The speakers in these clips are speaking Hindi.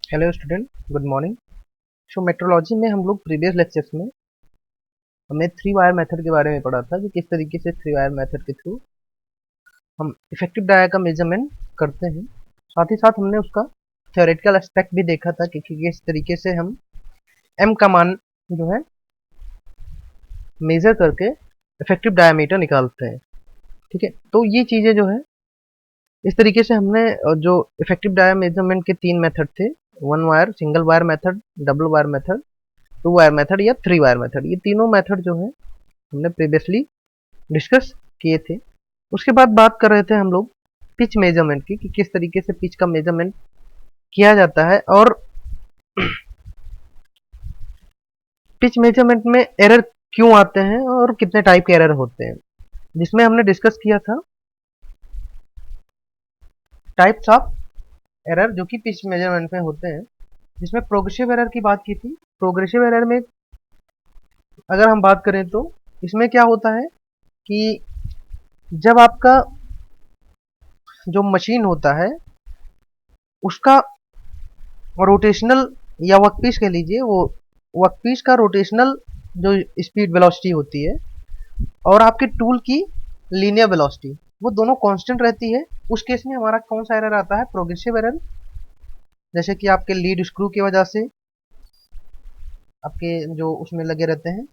Hello student, good morning. Metrology में हम लोग प्रीवियस लेक्चर्स में हमने थ्री वायर मेथड के बारे में पढ़ा था कि किस तरीके से थ्री वायर मेथड के थ्रू हम इफेक्टिव डाया का मेजरमेंट करते हैं। साथ ही साथ हमने उसका थ्योरेटिकल एस्पेक्ट भी देखा था कि किस तरीके से हम एम का मान जो है मेजर करके इफेक्टिव डायमीटर निकालते हैं। ठीक है, तो ये चीज़ें जो है इस तरीके से हमने जो इफेक्टिव डाया मेजरमेंट के तीन मेथड थे, one wire, single wire method, double wire method, two wire method या थ्री वायर मेथड, ये तीनों मेथड जो है हमने प्रीवियसली डिस्कस किए थे। उसके बाद बात कर रहे थे हम लोग पिच मेजरमेंट की कि किस तरीके से पिच का मेजरमेंट किया जाता है और पिच मेजरमेंट में एरर क्यों आते हैं और कितने टाइप के एरर होते हैं, जिसमें हमने डिस्कस किया था टाइप्स ऑफ एरर जो कि पिच मेजरमेंट में होते हैं, जिसमें प्रोग्रेसिव एरर की बात की थी। प्रोग्रेसिव एरर में अगर हम बात करें तो इसमें क्या होता है कि जब आपका जो मशीन होता है उसका रोटेशनल या वर्कपीस कह लीजिए, वो वर्कपीस का रोटेशनल जो स्पीड वेलोसिटी होती है और आपके टूल की लीनियर वेलोसिटी, वो दोनों कांस्टेंट रहती है। उस केस में हमारा कौन सा एरर आता है? Progressive error. जैसे कि आपके लीड स्क्रू की वजह से आपके जो उसमें लगे रहते हैं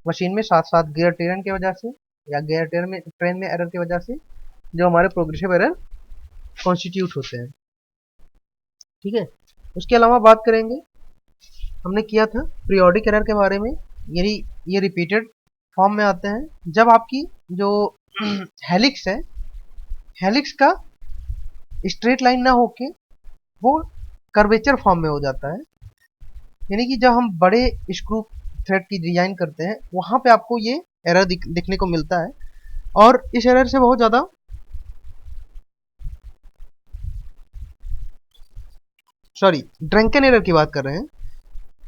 मशीन में, साथ साथ गियर ट्रेन की वजह से या गियर ट्रेन में एरर की वजह से जो हमारे प्रोग्रेसिव एरर कॉन्स्टिट्यूट होते हैं। ठीक है, उसके अलावा बात करेंगे, हमने किया था पीरियोडिक एरर के बारे में। यदि ये रिपीटेड फॉर्म में आते हैं जब आपकी जो हेलिक्स है, हेलिक्स का स्ट्रेट लाइन ना होके वो कर्वेचर फॉर्म में हो जाता है। यानी कि जब हम बड़े स्क्रू थ्रेड की डिजाइन करते हैं वहां पे आपको ये एरर दिखने को मिलता है। और इस एरर से बहुत ज़्यादा ड्रंकन एरर की बात कर रहे हैं।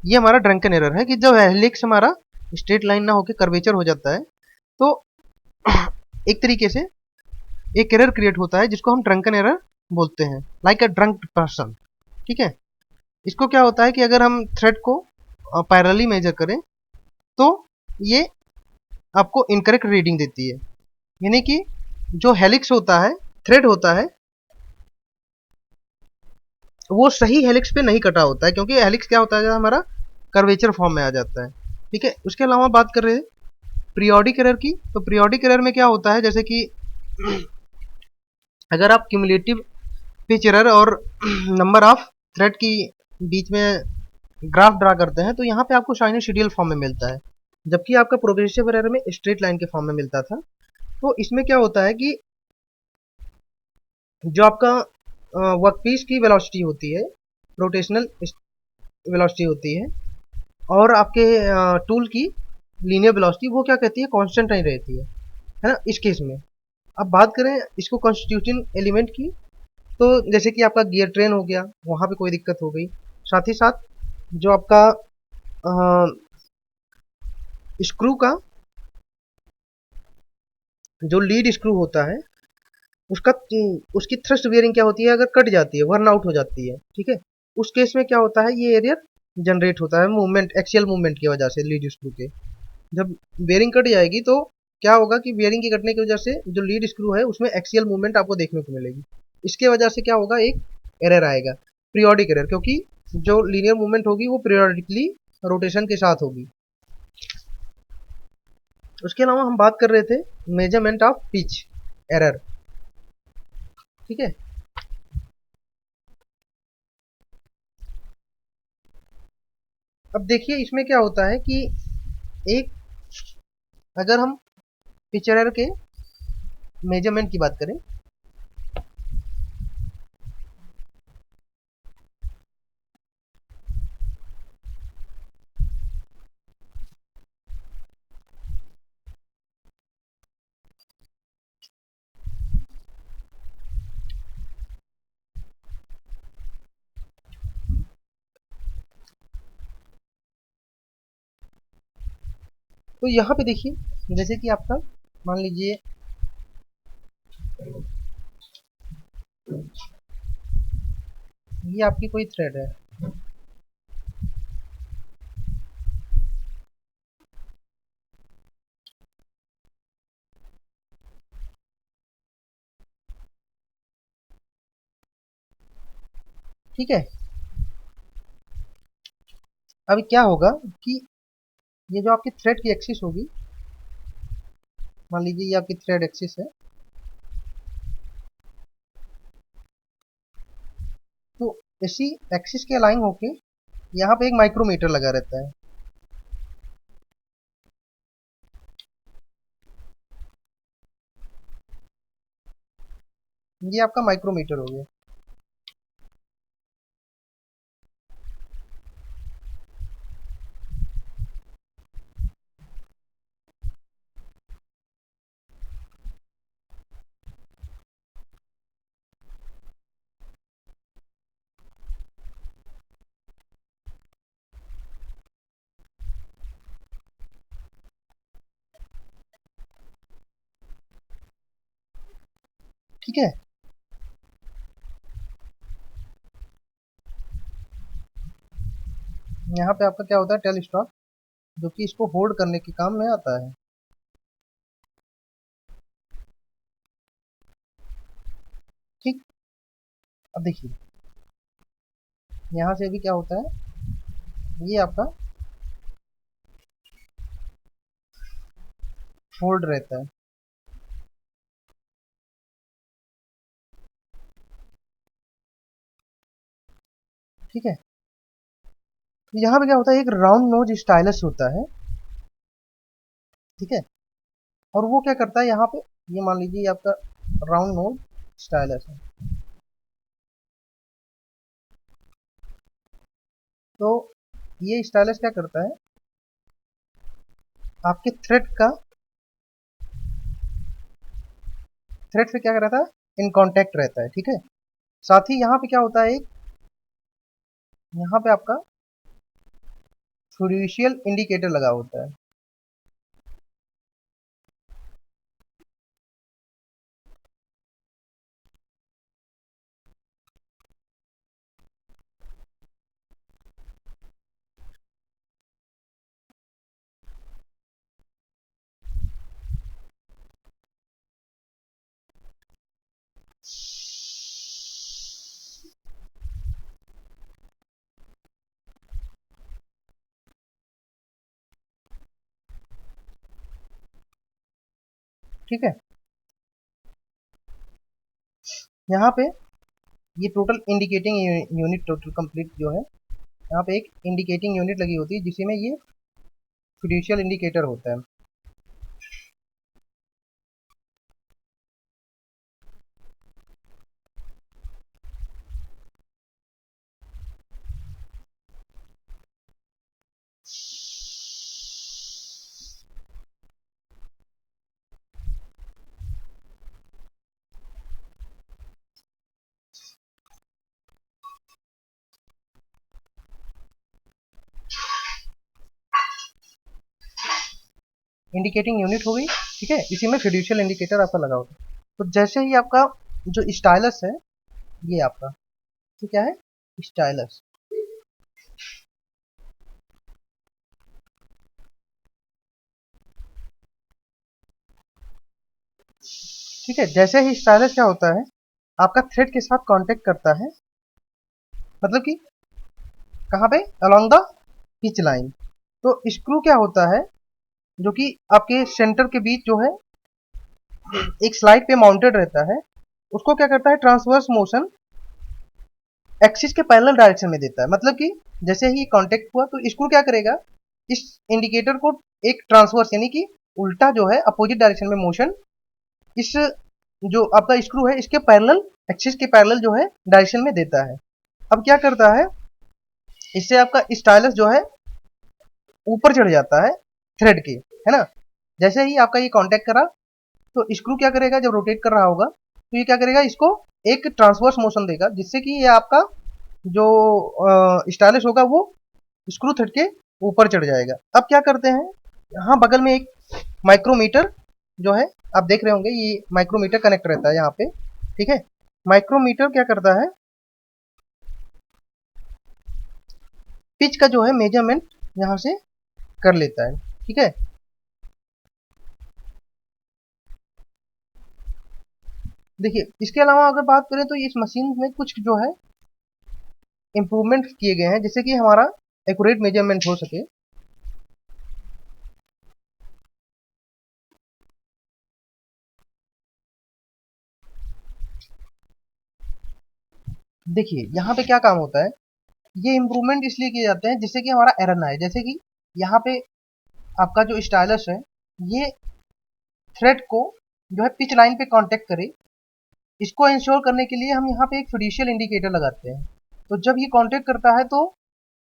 ये हमारा ड्रंकन एरर है कि जब हेलिक्स हमारा स्ट्रेट लाइन ना होकर कर्वेचर हो जाता है तो एक तरीके से एक एरर क्रिएट होता है जिसको हम ड्रंकन एरर बोलते हैं, लाइक अ ड्रंक पर्सन। ठीक है, इसको क्या होता है कि अगर हम थ्रेड को पैरेलली मेजर करें तो ये आपको इनकरेक्ट रीडिंग देती है। यानी कि जो हेलिक्स होता है, थ्रेड होता है, वो सही हेलिक्स पे नहीं कटा होता है, क्योंकि हेलिक्स क्या होता है हमारा कर्वेचर फॉर्म में आ जाता है। ठीक है, उसके अलावा बात कर रहे हैं पीरियोडिक एरर की। तो पीरियोडिक एरर में क्या होता है, जैसे कि अगर आप क्यूमुलेटिव पिच एरर और नंबर ऑफ थ्रेड की बीच में ग्राफ ड्रा करते हैं तो यहाँ पे आपको साइनोसॉइडल फॉर्म में मिलता है, जबकि आपका प्रोग्रेसिव एरर में स्ट्रेट लाइन के फॉर्म में मिलता था। तो इसमें क्या होता है कि जो आपका वर्कपीस की वेलोसिटी होती है, रोटेशनल वेलोसिटी होती है, और आपके टूल की लीनियर वेलोसिटी, वो क्या कहती है, कांस्टेंट नहीं रहती है ना इस केस में। अब बात करें इसको कॉन्स्टिट्यूटिंग एलिमेंट की, तो जैसे कि आपका गियर ट्रेन हो गया, वहाँ पे कोई दिक्कत हो गई। साथ ही साथ जो आपका स्क्रू का जो लीड स्क्रू होता है उसका उसकी थ्रस्ट बियरिंग क्या होती है, अगर कट जाती है, वर्न आउट हो जाती है, ठीक है, उस केस में क्या होता है, ये एरियर जनरेट होता है मूवमेंट, एक्सियल मूवमेंट की वजह से लीड स्क्रू के। जब बेयरिंग कट जाएगी तो क्या होगा कि बेयरिंग के कटने की वजह से जो लीड स्क्रू है उसमें एक्सियल मूवमेंट आपको देखने को मिलेगी। इसके वजह से क्या होगा, एक एरर आएगा, पीरियोडिक एरर, क्योंकि जो लीनियर मूवमेंट होगी वो पीरियोडिकली रोटेशन के साथ होगी। उसके अलावा हम बात कर रहे थे मेजरमेंट ऑफ पिच एरर। ठीक है, अब देखिए इसमें क्या होता है कि एक, अगर हम पिच एरर के मेजरमेंट की बात करें तो यहाँ पे देखिए, जैसे कि आपका मान लीजिए ये आपकी कोई थ्रेड है, ठीक है। अभी क्या होगा कि ये जो आपकी थ्रेड की एक्सिस होगी, मान लीजिए ये आपकी थ्रेड एक्सिस है, तो इसी एक्सिस के अलाइन होके यहाँ पे एक माइक्रोमीटर लगा रहता है। ये आपका माइक्रोमीटर हो गया। ठीक है। यहाँ पे आपका क्या होता है, टेल स्टॉक, जो कि इसको होल्ड करने के काम में आता है। ठीक। अब देखिए यहाँ से भी क्या होता है, ये आपका होल्ड रहता है। ठीक है। तो यहाँ पे क्या होता है, एक राउंड नोज स्टाइलस होता है। ठीक है। और वो क्या करता है यहाँ पे, ये मान लीजिए ये आपका राउंड नोज स्टाइलस है। तो ये स्टाइलस क्या करता है, आपके थ्रेड से क्या रहता है, इन कांटेक्ट रहता है। ठीक है। साथ ही यहाँ पे क्या होता है, एक यहाँ पे आपका फिड्यूशियल इंडिकेटर लगा होता है। ठीक है। यहाँ पे ये total indicating unit total complete जो है, यहाँ पे एक इंडिकेटिंग यूनिट लगी होती है जिसमें ये फिड्यूशियल इंडिकेटर होता है। इंडिकेटिंग यूनिट हो गई। ठीक है। इसी में फिड्यूशियल इंडिकेटर आपका लगा होता है। तो जैसे ही आपका जो स्टाइलस है, ये आपका तो क्या है, स्टाइलस। ठीक है। जैसे ही स्टाइलस क्या होता है, आपका थ्रेड के साथ कांटेक्ट करता है, मतलब कि कहाँ पे, अलोंग द पिच लाइन। तो स्क्रू क्या होता है, जो कि आपके सेंटर के बीच जो है एक स्लाइड पे माउंटेड रहता है, उसको क्या करता है, ट्रांसवर्स मोशन एक्सिस के पैरेलल डायरेक्शन में देता है। मतलब कि जैसे ही कांटेक्ट हुआ तो स्क्रू क्या करेगा, इस इंडिकेटर को एक ट्रांसवर्स यानी कि उल्टा जो है अपोजिट डायरेक्शन में मोशन इस जो आपका स्क्रू है इसके पैरेलल, एक्सिस के पैरेलल जो है डायरेक्शन में देता है। अब क्या करता है, इससे आपका स्टाइलस जो है ऊपर चढ़ जाता है थ्रेड के, है ना। जैसे ही आपका ये कांटेक्ट करा तो स्क्रू क्या करेगा, जब रोटेट कर रहा होगा तो ये क्या करेगा, इसको एक ट्रांसवर्स मोशन देगा, जिससे कि ये आपका जो स्टाइलिश होगा वो स्क्रू थ्रेड के ऊपर चढ़ जाएगा। अब क्या करते हैं, यहाँ बगल में एक माइक्रोमीटर जो है, आप देख रहे होंगे ये माइक्रोमीटर कनेक्ट रहता है यहाँ पे। ठीक है। माइक्रोमीटर क्या करता है, पिच का जो है मेजरमेंट यहाँ से कर लेता है। ठीक है। देखिए इसके अलावा अगर बात करें तो इस मशीन में कुछ जो है इम्प्रूवमेंट किए गए हैं जिससे कि हमारा एक्यूरेट मेजरमेंट हो सके। देखिए यहाँ पे क्या काम होता है, ये इम्प्रूवमेंट इसलिए किए जाते हैं जिससे कि हमारा एरर ना आए। जैसे कि यहाँ पे आपका जो स्टाइलस है ये थ्रेड को जो है पिच लाइन पे कांटेक्ट करे, इसको इंश्योर करने के लिए हम यहाँ पे एक फिड्यूशियल इंडिकेटर लगाते हैं। तो जब ये कांटेक्ट करता है तो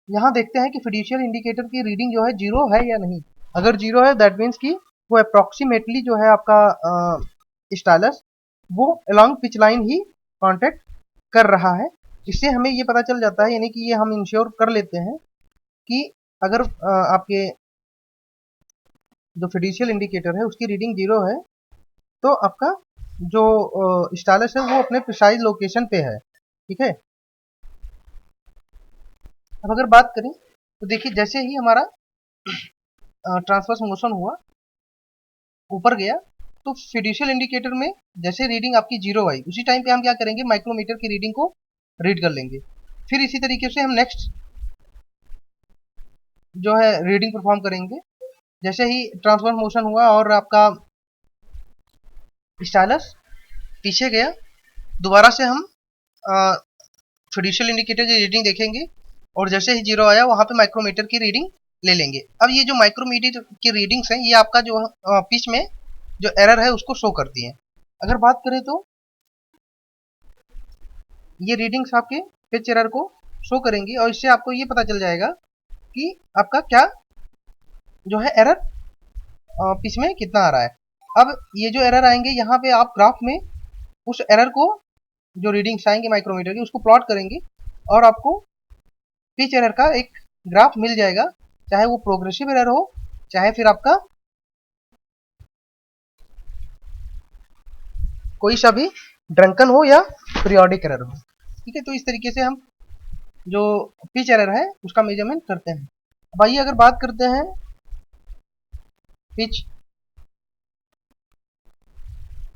यहाँ देखते हैं कि फिड्यूशियल इंडिकेटर की रीडिंग जो है 0 है या नहीं। अगर 0 है दैट मीन्स कि वो अप्रॉक्सीमेटली जो है आपका स्टाइलस वो अलोंग पिच लाइन ही कांटेक्ट कर रहा है। इससे हमें ये पता चल जाता है, यानी कि ये हम इंश्योर कर लेते हैं कि अगर आपके जो फिड्यूशियल इंडिकेटर है उसकी रीडिंग 0 है तो आपका जो स्टाइलस है वो अपने प्रिसाइज लोकेशन पे है। ठीक है, अब अगर बात करें तो देखिए जैसे ही हमारा ट्रांसवर्स मोशन हुआ ऊपर गया तो फिड्यूशियल इंडिकेटर में जैसे रीडिंग आपकी 0 आई उसी टाइम पे हम क्या करेंगे, माइक्रोमीटर की रीडिंग को रीड कर लेंगे। फिर इसी तरीके से हम नेक्स्ट जो है रीडिंग परफॉर्म करेंगे। जैसे ही ट्रांसवर्स मोशन हुआ और आपका स्टाइलस पीछे गया, दोबारा से हम फिड्यूशियल इंडिकेटर की रीडिंग देखेंगे और जैसे ही 0 आया वहां पे माइक्रोमीटर की रीडिंग ले लेंगे। अब ये जो माइक्रोमीटर की रीडिंग्स हैं ये आपका जो पिच में जो एरर है उसको शो करती हैं। अगर बात करें तो ये रीडिंग्स आपके पिच एरर को शो करेंगी और इससे आपको ये पता चल जाएगा कि आपका क्या जो है एरर पिच में कितना आ रहा है। अब ये जो एरर आएंगे यहाँ पे आप ग्राफ में उस एरर को जो रीडिंग्स आएंगे माइक्रोमीटर की उसको प्लॉट करेंगे और आपको पिच एरर का एक ग्राफ मिल जाएगा, चाहे वो प्रोग्रेसिव एरर हो चाहे फिर आपका कोई सा भी ड्रंकन हो या पीरियोडिक एरर हो। ठीक है, तो इस तरीके से हम जो पिच एरर है उसका मेजरमेंट करते हैं। अब आइए अगर बात करते हैं pitch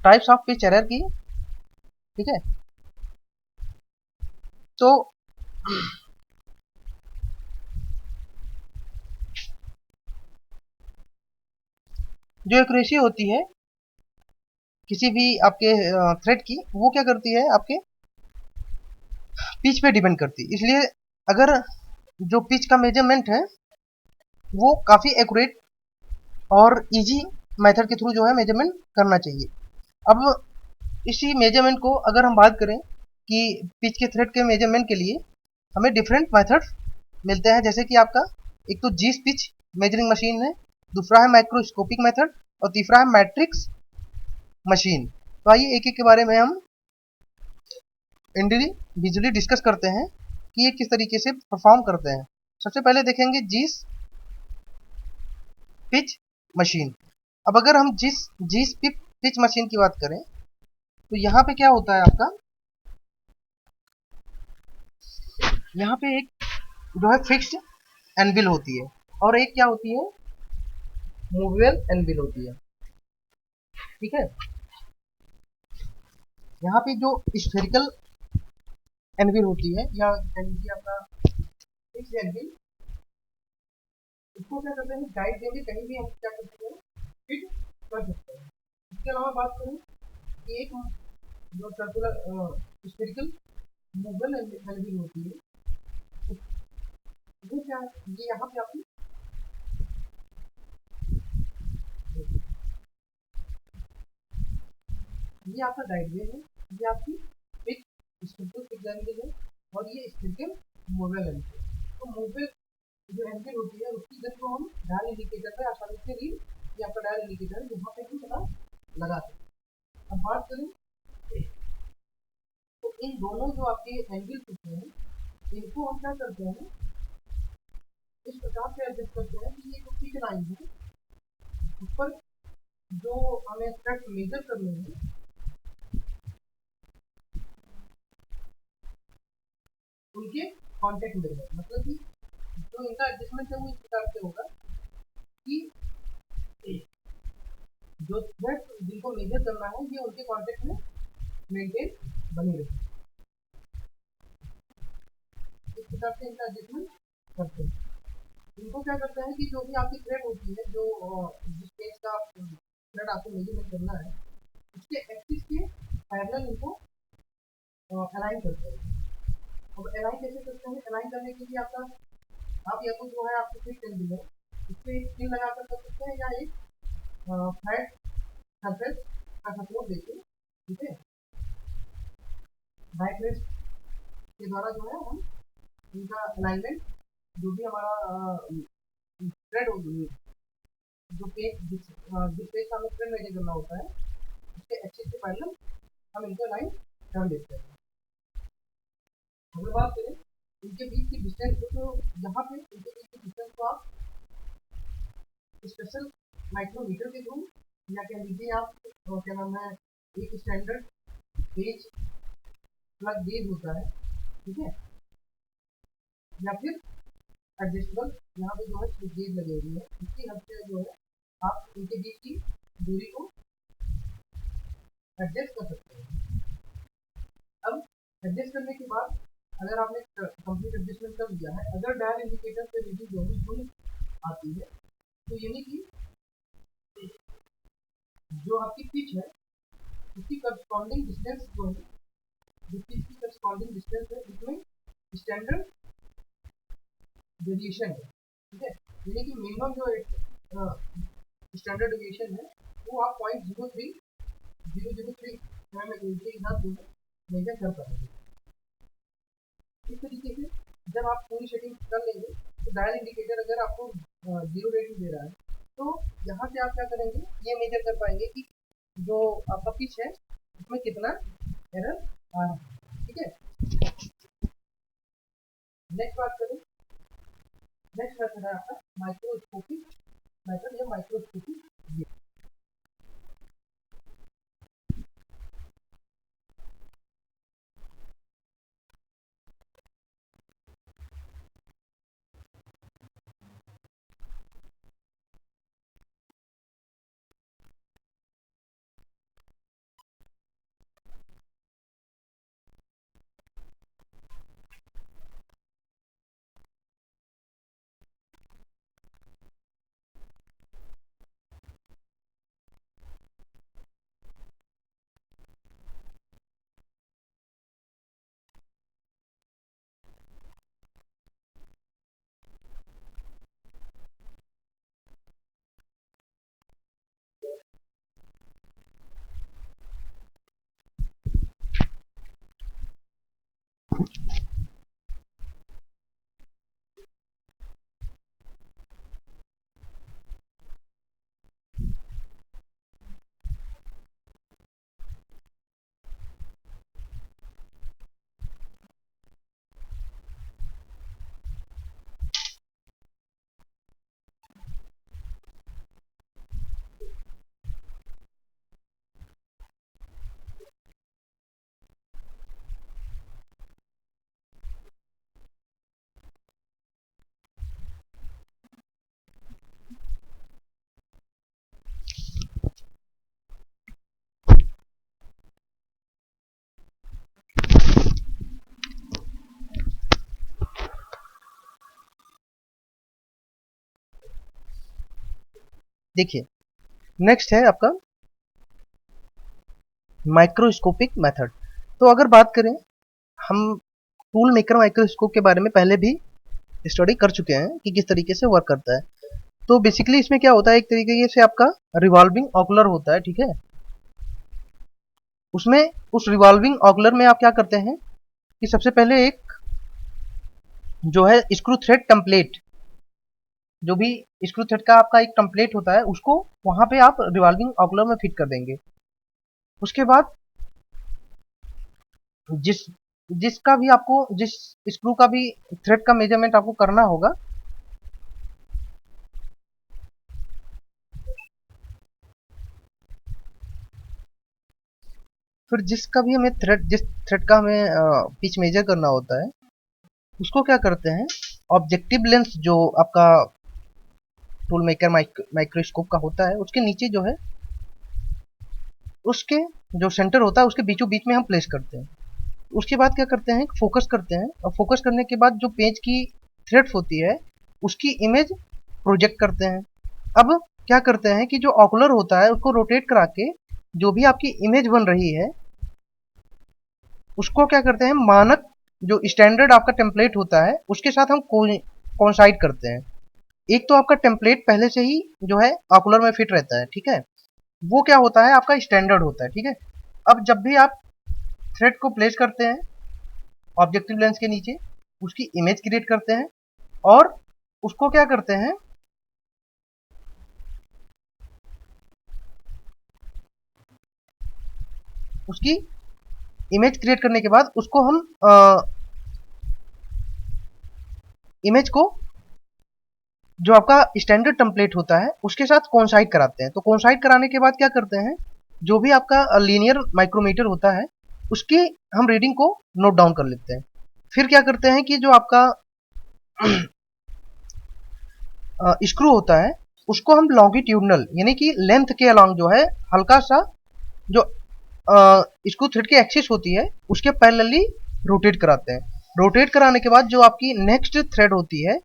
types of pitch error की। ठीक है, तो जो एक्यूरेसी होती है किसी भी आपके थ्रेड की वो क्या करती है, आपके पिच पे डिपेंड करती है। इसलिए अगर जो पिच का मेजरमेंट है वो काफ़ी एक्यूरेट और इजी मेथड के थ्रू जो है मेजरमेंट करना चाहिए। अब इसी मेजरमेंट को अगर हम बात करें कि पिच के थ्रेड के मेजरमेंट के लिए हमें डिफरेंट मेथड मिलते हैं। जैसे कि आपका एक तो जीस पिच मेजरिंग मशीन है, दूसरा है माइक्रोस्कोपिक मेथड और तीसरा है मैट्रिक्स मशीन। तो आइए एक एक के बारे में हम इंडिविजुअली डिस्कस करते हैं कि ये किस तरीके से परफॉर्म करते हैं। सबसे पहले देखेंगे जीस पिच मशीन। अब अगर हम जीस पिच मशीन की बात करें तो यहाँ पे क्या होता है आपका, यहाँ पे एक जो है फिक्स्ड एनविल होती है और एक क्या होती है, मूवेबल एनविल होती है। ठीक है, यहाँ पे जो स्फेरिकल एनविल होती है या आपका फिक्स्ड एनविल, इसको क्या करते हैं गाइड देंगे, कहीं भी हम क्या कर सकते हैं फिट कर सकते हैं। इसके अलावा बात करें कि एक जो सर्कुलर स्फेरिकल मूवेबल एनविल होती है, वो क्या ये यहाँ पे आपकी ये आपका गाइड वे है, ये आपकी एक स्फेरिकल फिक्स्ड एनविल है और ये स्फेरिकल मूवेबल एनविल है। तो मूवेबल जो एनविल होती है उसकी गति को हम डायल इंडिकेटर पे आसानी से रीड, ये आपका डायल इंडिकेटर यहाँ पे भी पता लगा सकते हैं। अब बात करें तो इन दोनों जो आपके एंगल होते हैं इनको हम क्या करते हैं, इस प्रकार से एडजस्ट करते हैं कि ये जो पिच लाइन है उस पर जो हमें स्ट्रेस मेजर करने हैं उनके कांटेक्ट में है। मतलब कि जो इनका एडजस्टमेंट है वो इस प्रकार से होगा कि जो थ्रेड जिनको मेजर करना है ये उनके कांटेक्ट में मेंटेन बनी रहे। उसके हिसाब से इनका एडजस्टमेंट करते हैं। इनको क्या करता है कि जो भी आपकी थ्रेड होती है, जो जिस पेज का थ्रेड आपको मेजरमेंट करना है, उसके एक्सिस के पैरेलल इनको अलाइन करते हैं। अब अलाइन कैसे करते हैं? अलाइन करने के लिए आप या तो जो है आपको फिट पेन है, इस पर एक पिन लगा कर सकते हैं, या एक फ्लैट सरफेस का सपोर्ट देके, ठीक है, डायरेक्ट के द्वारा जो है हम इनका अलाइनमेंट, जो भी हमारा थ्रेड होगी, जो पेज जिस पेज का हमें थ्रेड मेजर करना होता है, उसके एक्सिस के पैरेलल हम इनको अलाइन कर देते हैं। अगर बात करें इनके बीच की डिस्टेंस को, तो यहाँ पे इनके बीच की डिस्टेंस को आप स्पेशल माइक्रोमीटर के थ्रू, या कह लीजिए आप क्या नाम है, एक स्टैंडर्ड पेज प्लग गेज होता है, ठीक है, या फिर एडजस्टेबल यहाँ पे जो है स्लिप गेज लगे हुए हैं, इसकी हेल्प से जो है आप इनके बीच की दूरी को एडजस्ट कर सकते हैं। अब एडजस्ट करने के बाद अगर आपने कंप्लीट एडजस्टमेंट कर लिया है, अगर डायल इंडिकेटर पे रीडिंग जो है शून्य आती है, तो यानी कि जो आपकी पिच है उसकी करस्पॉन्डिंग डिस्टेंस जो है, जो पिच की करस्पॉन्डिंग डिस्टेंस है, इसमें स्टैंडर्ड वेरिएशन है, ठीक है, यानी कि मिनिमम जो स्टैंडर्ड वेरिएशन है वो आप 0.03003 के हिसाब से मेजर कर पाएंगे। इस तरीके से जब आप पूरी सेटिंग कर लेंगे, तो डायल इंडिकेटर अगर आपको 0 रेटिंग दे रहा है, तो यहाँ से आप क्या करेंगे, ये मेजर कर पाएंगे कि जो आपका पिच है उसमें कितना एरर आ रहा है, ठीक है। नेक्स्ट बात करें, नेक्स्ट मेथड है आपका माइक्रोस्कोपिक मेथड या माइक्रोस्कोपिक गेज। देखिए नेक्स्ट है आपका माइक्रोस्कोपिक मेथड। तो अगर बात करें, हम टूल मेकर माइक्रोस्कोप के बारे में पहले भी स्टडी कर चुके हैं कि किस तरीके से वर्क करता है। तो बेसिकली इसमें क्या होता है, एक तरीके से आपका रिवॉल्विंग ऑकुलर होता है, ठीक है। उसमें उस रिवॉल्विंग ऑकुलर में आप क्या करते हैं कि सबसे पहले एक जो है स्क्रू थ्रेड टेम्पलेट, जो भी स्क्रू थ्रेड का आपका एक टेम्पलेट होता है, उसको वहां पे आप रिवॉल्विंग ऑकुलर में फिट कर देंगे। उसके बाद जिसका भी आपको, जिस स्क्रू का भी थ्रेड का मेजरमेंट आपको करना होगा, फिर जिसका भी हमें जिस थ्रेड का हमें पिच मेजर करना होता है, उसको क्या करते हैं, ऑब्जेक्टिव लेंस जो आपका टूल मेकर माइक्रोस्कोप का होता है, उसके नीचे जो है, उसके जो सेंटर होता है उसके बीचों बीच में हम प्लेस करते हैं। उसके बाद क्या करते हैं, फोकस करते हैं, और फोकस करने के बाद जो पेज की थ्रेड्स होती है उसकी इमेज प्रोजेक्ट करते हैं। अब क्या करते हैं कि जो ऑकुलर होता है उसको रोटेट करा के जो भी आपकी इमेज बन रही है उसको क्या करते हैं, मानक जो स्टैंडर्ड आपका टेम्पलेट होता है उसके साथ हम कोइंसाइड करते हैं। एक तो आपका टेम्पलेट पहले से ही जो है ऑकुलर में फिट रहता है, ठीक है, वो क्या होता है आपका स्टैंडर्ड होता है, ठीक है। अब जब भी आप थ्रेड को प्लेस करते हैं ऑब्जेक्टिव लेंस के नीचे, उसकी इमेज क्रिएट करते हैं और उसको क्या करते हैं, उसकी इमेज क्रिएट करने के बाद उसको हम इमेज को जो आपका स्टैंडर्ड टेम्पलेट होता है उसके साथ कोइंसाइड कराते हैं। तो कोइंसाइड कराने के बाद क्या करते हैं, जो भी आपका लीनियर माइक्रोमीटर होता है उसकी हम रीडिंग को नोट डाउन कर लेते हैं। फिर क्या करते हैं कि जो आपका स्क्रू होता है उसको हम लॉन्गिट्यूडनल यानी कि लेंथ के अलॉन्ग जो है हल्का सा जो स्क्रू थ्रेड की एक्सिस होती है उसके पैरेलली रोटेट कराते हैं। रोटेट कराने के बाद जो आपकी नेक्स्ट थ्रेड होती है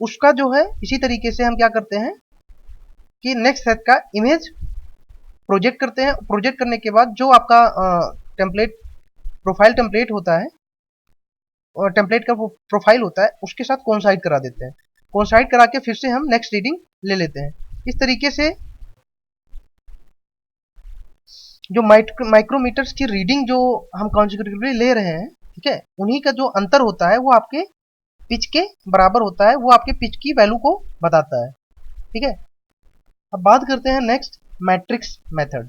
उसका जो है इसी तरीके से हम क्या करते हैं कि नेक्स्ट थ्रेड का इमेज प्रोजेक्ट करते हैं। प्रोजेक्ट करने के बाद जो आपका टेम्पलेट प्रोफाइल टेम्पलेट होता है और टेम्पलेट का प्रोफाइल होता है उसके साथ कोइंसाइड करा देते हैं। कोइंसाइड करा के फिर से हम नेक्स्ट रीडिंग ले लेते हैं। इस तरीके से जो माइक्रोमीटर्स की रीडिंग जो हम कॉन्सेक्यूटिवली ले रहे हैं, ठीक है, उन्हीं का जो अंतर होता है वो आपके पिच के बराबर होता है, वो आपके पिच की वैल्यू को बताता है, ठीक है। अब बात करते हैं नेक्स्ट मैट्रिक्स मेथड।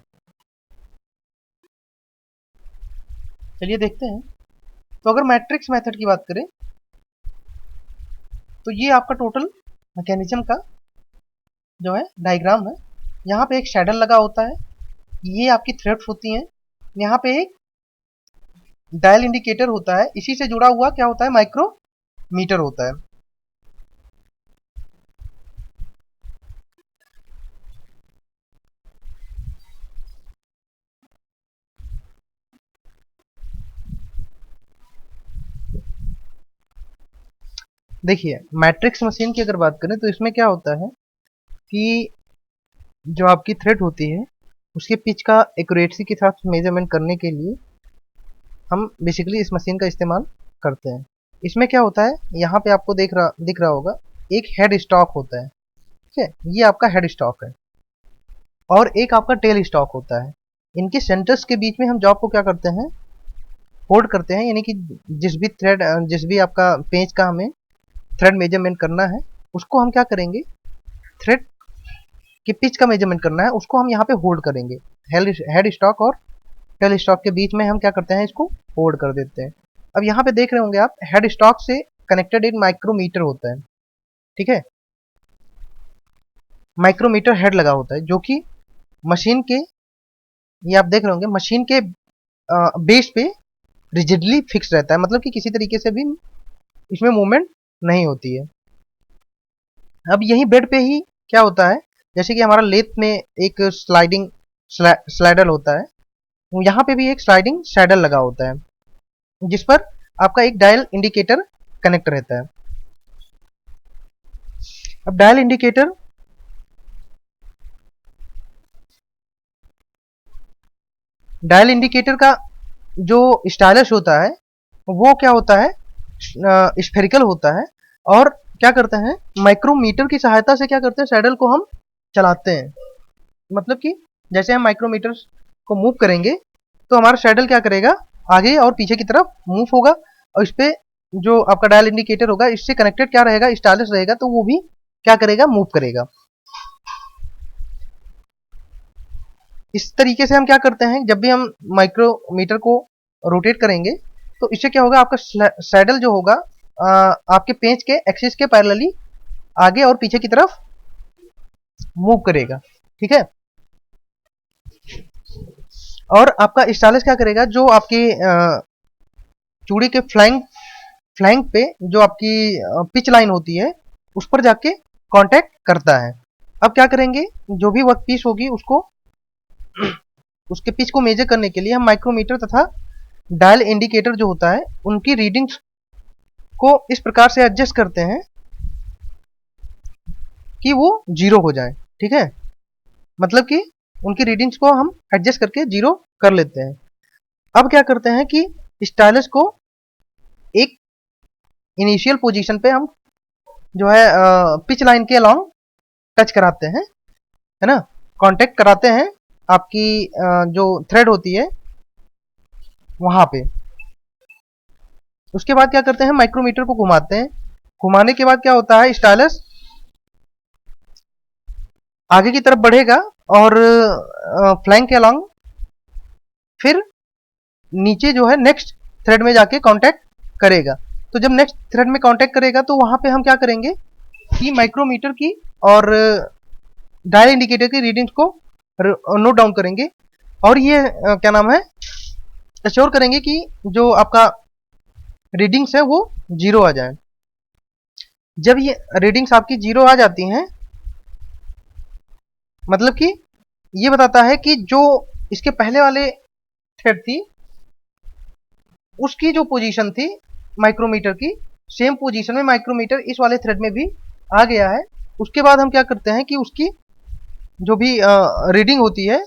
चलिए देखते हैं। तो अगर मैट्रिक्स मेथड की बात करें तो ये आपका टोटल मैकेनिज्म का जो है डायग्राम है। यहाँ पे एक शैडल लगा होता है, ये आपकी थ्रेड्स होती हैं, यहाँ पे एक डायल इंडिकेटर होता है, इसी से जुड़ा हुआ क्या होता है, माइक्रोमीटर होता है। देखिए मैट्रिक्स मशीन की अगर बात करें तो इसमें क्या होता है कि जो आपकी थ्रेड होती है उसके पिच का एक्यूरेसी के साथ मेजरमेंट करने के लिए हम बेसिकली इस मशीन का इस्तेमाल करते हैं। इसमें क्या होता है, यहाँ पे आपको दिख रहा होगा एक हेड स्टॉक होता है, ठीक है, ये आपका हेड स्टॉक है और एक आपका टेल स्टॉक होता है। इनके सेंटर्स के बीच में हम जॉब को क्या करते हैं, होल्ड करते हैं, यानी कि जिस भी आपका पेज का हमें थ्रेड मेजरमेंट करना है उसको हम क्या करेंगे, थ्रेड के पिच का मेजरमेंट करना है उसको हम यहाँ पे होल्ड करेंगे। हेड स्टॉक और टेल स्टॉक के बीच में हम क्या करते हैं, इसको होल्ड कर देते हैं। अब यहाँ पे देख रहे होंगे आप हेड स्टॉक से कनेक्टेड एक माइक्रोमीटर होता है, ठीक है, माइक्रोमीटर हेड लगा होता है जो कि मशीन के, ये आप देख रहे होंगे मशीन के बेस पे रिजिडली फिक्स रहता है, मतलब कि किसी तरीके से भी इसमें मूवमेंट नहीं होती है। अब यही बेड पे ही क्या होता है, जैसे कि हमारा लेथ में एक स्लाइडर होता है, यहाँ पे भी एक स्लाइडिंग सैडल लगा होता है जिस पर आपका एक डायल इंडिकेटर कनेक्ट रहता है। अब डायल इंडिकेटर का जो स्टाइलस होता है वो क्या होता है, स्फेरिकल होता है और क्या करते हैं, माइक्रोमीटर की सहायता से क्या करते हैं, सैडल को हम चलाते हैं। मतलब कि जैसे हम माइक्रोमीटर को मूव करेंगे तो हमारा सैडल क्या करेगा, आगे और पीछे की तरफ मूव होगा और इस पे जो आपका डायल इंडिकेटर होगा इससे कनेक्टेड क्या रहेगा, स्टाइलस रहेगा, तो वो भी क्या करेगा, मूव करेगा। इस तरीके से हम क्या करते हैं, जब भी हम माइक्रोमीटर को रोटेट करेंगे तो इससे क्या होगा, आपका सैडल जो होगा आपके पेंच के एक्सिस के पैरेलली आगे और पीछे की तरफ मूव करेगा, ठीक है। और आपका स्टाइलस क्या करेगा, जो आपकी चूड़ी के फ्लैंक पे जो आपकी पिच लाइन होती है उस पर जाके कांटेक्ट करता है। अब क्या करेंगे, जो भी वर्क पीस होगी उसको उसके पिच को मेजर करने के लिए हम माइक्रोमीटर तथा डायल इंडिकेटर जो होता है उनकी रीडिंग्स को इस प्रकार से एडजस्ट करते हैं कि वो जीरो हो जाए। ठीक है, मतलब कि उनकी रीडिंग्स को हम एडजस्ट करके जीरो कर लेते हैं। अब क्या करते हैं कि स्टाइलस को एक इनिशियल पोजीशन पे हम जो है पिच लाइन के अलोंग टच कराते हैं, है ना, कांटेक्ट कराते हैं आपकी जो थ्रेड होती है वहां पे। उसके बाद क्या करते हैं, माइक्रोमीटर को घुमाते हैं। घुमाने के बाद क्या होता है, स्टाइलस आगे की तरफ बढ़ेगा और फ्लैंक के अलोंग फिर नीचे जो है नेक्स्ट थ्रेड में जाके कांटेक्ट करेगा। तो जब नेक्स्ट थ्रेड में कांटेक्ट करेगा तो वहां पे हम क्या करेंगे कि माइक्रोमीटर की और डायल इंडिकेटर की रीडिंग्स को नोट डाउन करेंगे और ये क्या नाम है, एश्योर करेंगे कि जो आपका रीडिंग्स है वो जीरो आ जाए। जब ये रीडिंग्स आपकी जीरो आ जाती हैं, मतलब कि ये बताता है कि जो इसके पहले वाले थ्रेड थी उसकी जो पोजीशन थी माइक्रोमीटर की, सेम पोजीशन में माइक्रोमीटर इस वाले थ्रेड में भी आ गया है। उसके बाद हम क्या करते हैं कि उसकी जो भी रीडिंग होती है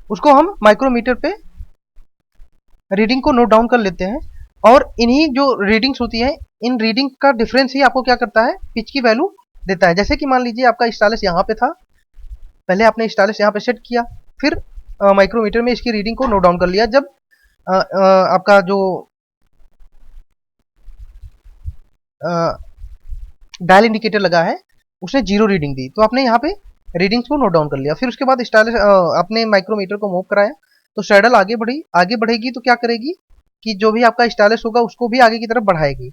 उसको हम माइक्रोमीटर पे रीडिंग को नोट डाउन कर लेते हैं। और इन्हीं जो रीडिंग्स होती है, इन रीडिंग का डिफरेंस ही आपको क्या करता है, पिच की वैल्यू देता है। जैसे कि मान लीजिए आपका स्टाइलस यहाँ पे था, पहले आपने स्टाइलस यहाँ पे सेट किया, फिर माइक्रोमीटर में इसकी रीडिंग को नोट डाउन कर लिया। जब आपका जो डायल इंडिकेटर लगा है उसने जीरो रीडिंग दी, तो आपने यहाँ पे रीडिंग्स को नोट डाउन कर लिया। फिर उसके बाद स्टाइलस अपने माइक्रोमीटर को मूव कराया, तो सैडल आगे बढ़ी, आगे बढ़ेगी तो क्या करेगी कि जो भी आपका स्टाइलस होगा उसको भी आगे की तरफ बढ़ाएगी।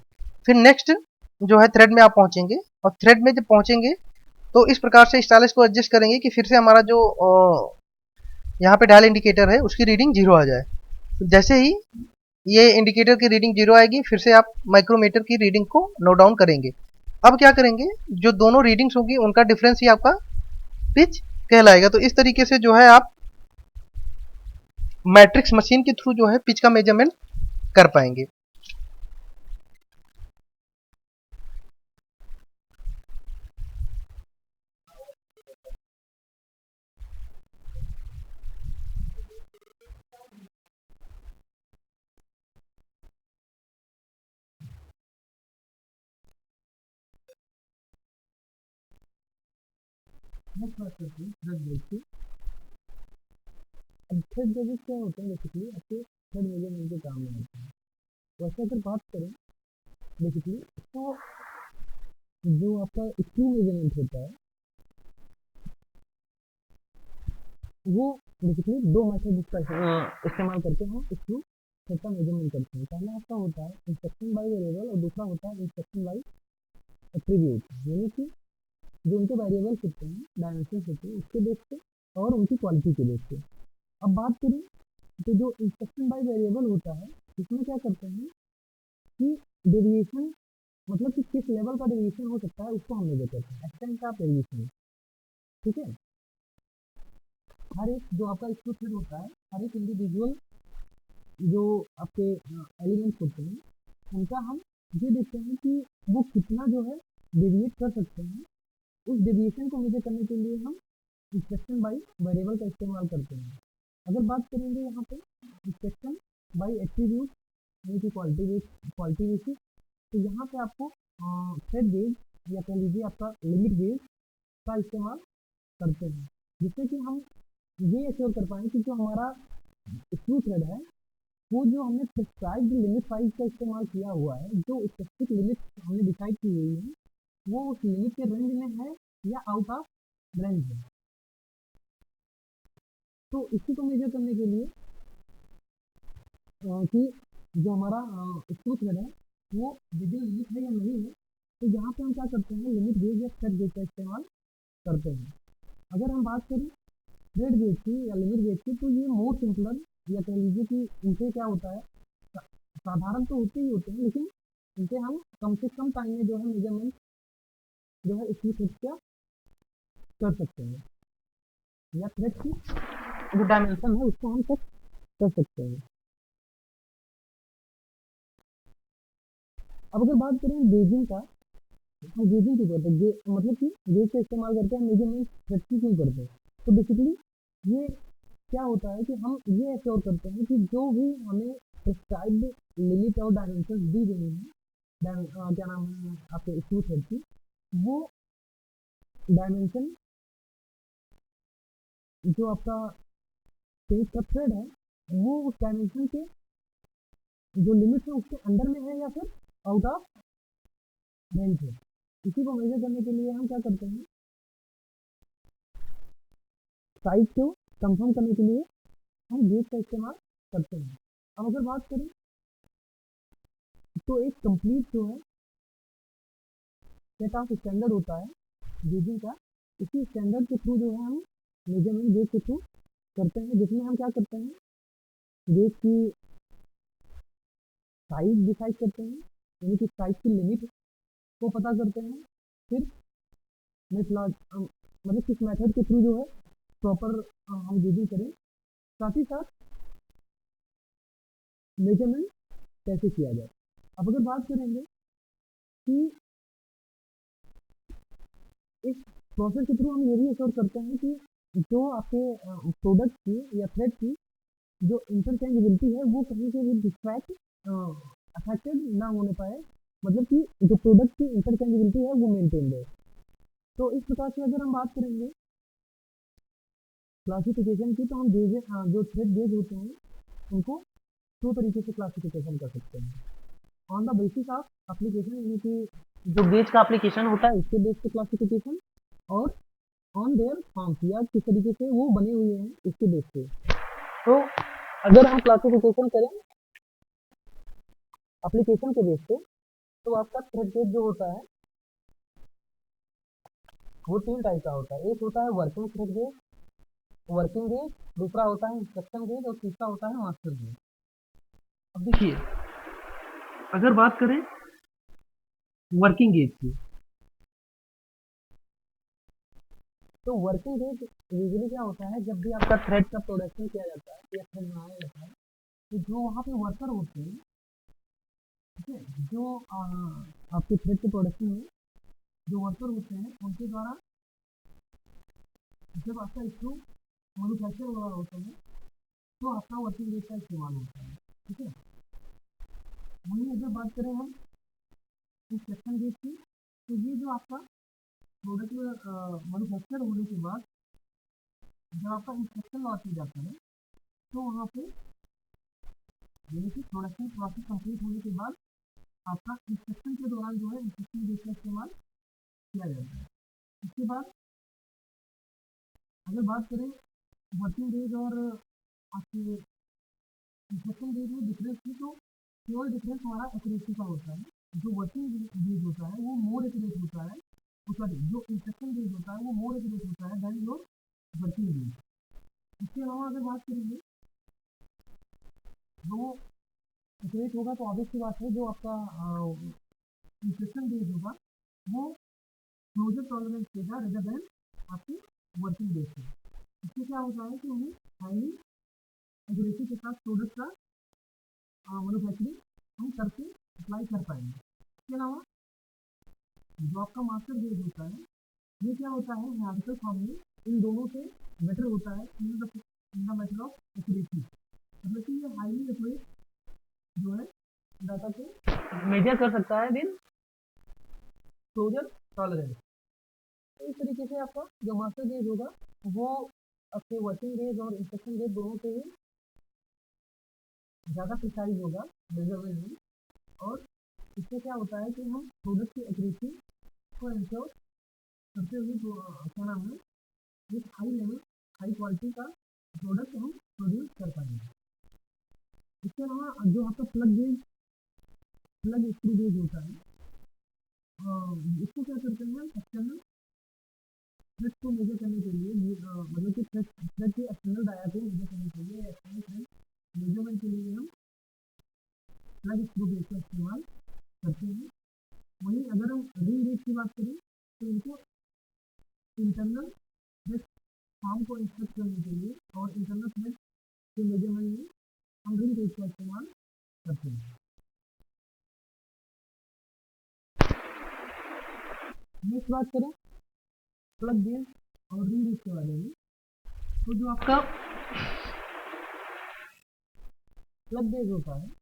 फिर नेक्स्ट जो है थ्रेड में आप पहुंचेंगे, और थ्रेड में जब पहुंचेंगे तो इस प्रकार से स्टाइलस को एडजस्ट करेंगे कि फिर से हमारा जो यहाँ पे डायल इंडिकेटर है उसकी रीडिंग जीरो आ जाए। तो जैसे ही ये इंडिकेटर की रीडिंग जीरो आएगी, फिर से आप माइक्रोमीटर की रीडिंग को नोट डाउन करेंगे। अब क्या करेंगे, जो दोनों रीडिंग्स होंगी उनका डिफरेंस ही आपका पिच कहलाएगा। तो इस तरीके से जो है आप मैट्रिक्स मशीन के थ्रू जो है पिच का मेजरमेंट कर पाएंगे। नेक्स्ट बात करते हैं थ्रेड गेज की। अब थ्रेड गेजेस क्या होते हैं, बेसिकली आपके थ्रेड मेजरमेंट के काम में आते हैं। वैसे अगर बात करें बेसिकली तो जो आपका स्क्रू मेजरमेंट होता है वो बेसिकली दो मेथड इसका इस्तेमाल करके हम स्क्रू थ्रेड का मेजरमेंट करते हैं। पहला आपका होता है इंस्पेक्शन बाय वेरिएबल और दूसरा होता है इंस्पेक्शन बाय एट्रीब्यूट, यानी कि जो उनके वेरिएबल्स होते हैं, डायमेंशन होते हैं उसके बेस पे और उनकी क्वालिटी के बेस पे। अब बात करें तो जो इंस्पेक्शन बाय वेरिएबल होता है इसमें क्या करते हैं कि डेविएशन, मतलब कि किस लेवल का डेविएशन हो सकता है उसको हम मेजर करते हैं, एक्सटेंट ऑफ डेविएशन। ठीक है, हर एक जो आपका स्क्रू थ्रेड होता है, हर एक इंडिविजुअल जो आपके एलिमेंट्स होते हैं उनका हम ये देखते हैं कि वो कितना जो है डेविएट कर सकते हैं। उस डेविएशन को मेजर करने के लिए हम इंस्पेक्शन बाय वेरिएबल का इस्तेमाल करते हैं। अगर बात करेंगे यहाँ पे इंस्पेक्शन बाय एट्रीब्यूट यानी कि क्वालिटी बेसिस, तो यहाँ पे आपको थ्रेड गेज या कह लीजिए आपका लिमिट गेज का इस्तेमाल करते हैं, जिससे कि हम ये एश्योर कर पाएँ कि जो हमारा स्क्रू थ्रेड है वो जो हमने प्रिस्क्राइब्ड लिमिट साइज का इस्तेमाल किया हुआ है, जो स्पेसिफिक लिमिट हमने डिसाइड की हुई है वो उस लिमिट के रेंज में है या आउट ऑफ रेंज है। तो इसी को मेजर करने के लिए कि जो हमारा स्क्रू थ्रेड है वो विदिन लिमिट है या नहीं है, तो यहाँ पे हम क्या करते हैं, लिमिट गेज या थ्रेड गेज का इस्तेमाल करते हैं। अगर हम बात करें थ्रेड गेज की या लिमिट गेज की, तो ये मोर सिंपलर, या कह लीजिए कि इनसे क्या होता है, साधारण तो होते ही होते हैं लेकिन इनसे हम कम से कम टाइम में जो है मेजरमेंट जो है स्क्रू थ्रेड का कर सकते हैं। या थ्रेड की जो डायमेंशन है उसको हम चेक कर सकते हैं। अब अगर बात करें गेजिंग का, हम गेजिंग क्यों करते हैं, मतलब कि गेज का इस्तेमाल करके हम मेजरमेंट थ्रेड की क्यों करते हैं, तो बेसिकली ये क्या होता है कि हम ये एश्योर करते हैं कि जो भी हमें प्रिस्क्राइब्ड लिमिट और डायमेंशन दी गई है, क्या नाम है आपके स्क्रू थ्रेड की, वो डायमेंशन जो आपका पेज का थ्रेड है वो उस डायमेंशन के जो लिमिट है उसके अंदर में है या फिर आउट ऑफ रेंज है। इसी को मेजर करने के लिए हम क्या करते हैं, साइज को कंफर्म करने के लिए हम गेज का इस्तेमाल करते हैं। अब अगर बात करें तो एक कंप्लीट जो है सेट ऑफ स्टैंडर्ड होता है गेजिंग का, इसी स्टैंडर्ड के थ्रू जो है हम मेजरमेंट गेज के थ्रू करते हैं, जिसमें हम क्या करते हैं, गेज की साइज डिसाइड करते हैं, यानी कि साइज की लिमिट को पता करते हैं, फिर मेथड मतलब किस मेथड के थ्रू जो है प्रॉपर हम गेजिंग करें, साथ ही साथ मेजरमेंट कैसे किया जाए। अब अगर बात करेंगे कि इस प्रोसेस के थ्रू हम ये भी एश्योर करते हैं कि जो आपके प्रोडक्ट की या थ्रेड की जो इंटरचेंजेबिलिटी है वो कहीं से भी डिस्ट्रैक्ट अफेक्टेड ना होने पाए, मतलब कि जो प्रोडक्ट की इंटरचेंजेबिलिटी है वो मेंटेन रहे। तो इस प्रकार से अगर हम बात करेंगे क्लासिफिकेशन की, तो हम गेज जो थ्रेड गेज होते हैं उनको दो तरीके से क्लासिफिकेशन कर सकते हैं, on the basis of application, यानी कि जो गेज का एप्लीकेशन होता है उसके बेस पे क्लासिफिकेशन, और ऑन देयर फॉर्म्स, या किस तरीके से वो बने हुए हैं उसके बेस पे। तो अगर हम क्लासिफिकेशन करें एप्लीकेशन के बेस पे, तो आपका थ्रेड गेज जो होता है वो तीन टाइप का होता है। एक होता है working thread gauge, working gauge, दूसरा होता है इंस्ट्रक्शन गेज, और तीसरा होता है मास्टर गेज। अब देखिए, अगर बात करें वर्किंग गेज की, तो वर्किंग गेज यूजुअली क्या होता है, जब भी आपका थ्रेड का प्रोडक्शन किया जाता है या थ्रेड बनाया जाता है, तो जो वहाँ पे वर्कर होते हैं, ठीक है, जो आपके थ्रेड के प्रोडक्शन में जो वर्कर होते हैं उनके द्वारा जब आपका स्क्रू मैन्युफैक्चर हो रहा होता है तो आपका वर्किंग गेज का इस्तेमाल होता है, ठीक है। वहीं अगर बात करें हम इंस्ट्रक्शन गेज की, तो ये जो आपका प्रोडक्ट मैन्युफैक्चर होने के बाद जब आपका इंस्ट्रक्शन लॉन्च किया जाता है, तो वहाँ पे यानी कि प्रोडक्शन प्रोसेस कंप्लीट होने के बाद आपका इंस्ट्रक्शन के दौरान जो है इंस्ट्रक्शन गेज का इस्तेमाल किया जाता है। इसके बाद अगर बात करें वर्किंग गेज और आपके इंस्ट्रक्शन गेज में डिफरेंस की, तो केवल डिफरेंस हमारा एक्यूरेसी का होता है। जो वर्किंग गेज होता है वो मोर एक्यूरेट होता है, सॉरी जो इंस्ट्रक्शन गेज होता है वो मोर एक्यूरेट होता है देन योर वर्किंग गेज। इसके अलावा अगर बात करेंगे जो एक्यूरेट होगा, तो ऑब्वियस सी बात है जो आपका इंस्ट्रक्शन गेज होगा वो क्लोजर टॉलरेंस देगा रेदर देन आपकी वर्किंग गेज से। इससे क्या होता है कि हमें हाईली एक्यूरेसी के साथ प्रोडक्ट का मैन्युफैक्चरिंग हम करके अप्लाई कर पाएंगे। इसके अलावा जो आपका मास्टर गेज होता है ये क्या होता है, न्यूमेरिकल फॉर्म में इन दोनों से बेटर होता है in the matter of accuracy, मतलब कि ये हाईली एक्यूरेट जो है डाटा को मेजर कर सकता है विद क्लोजर टॉलरेंस। तो इस तरीके से आपका जो मास्टर गेज होगा वो आपके वर्किंग गेज और इंस्ट्रक्शन गेज दोनों से ही ज़्यादा प्रिसाइज होगा मेजरमेंट में, और इससे क्या होता है कि हम प्रोडक्ट की एक्यूरेसी को इंश्योर करते हुए क्या नाम है एक हाई लेवल हाई क्वालिटी का प्रोडक्ट हम प्रोड्यूस कर पाएंगे। इसके अलावा जो आपका प्लग स्क्रू गेज होता है, इसको क्या करते हैं एक्सटर्नल थ्रेड को मेजर करने के लिए, मतलब कि थ्रेड के एक्सटर्नल डाया को मेजर करने के लिए, एक्सटर्नल थ्रेड मेजरमेंट के लिए हम प्लग स्क्रू गेज का इस्तेमाल करते हैं। वहीं अगर हम रिंग गेज की बात करें तो इनको इंटरनल थ्रेड फॉर्म को इंस्पेक्ट करने के लिए और इंटरनल थ्रेड के मेजरमेंट में हम रिंग गेज का इस्तेमाल करते हैं। नेक्स्ट बात करें प्लग गेज और रिंग गेज के बारे में, तो जो आपका प्लग गेज होता है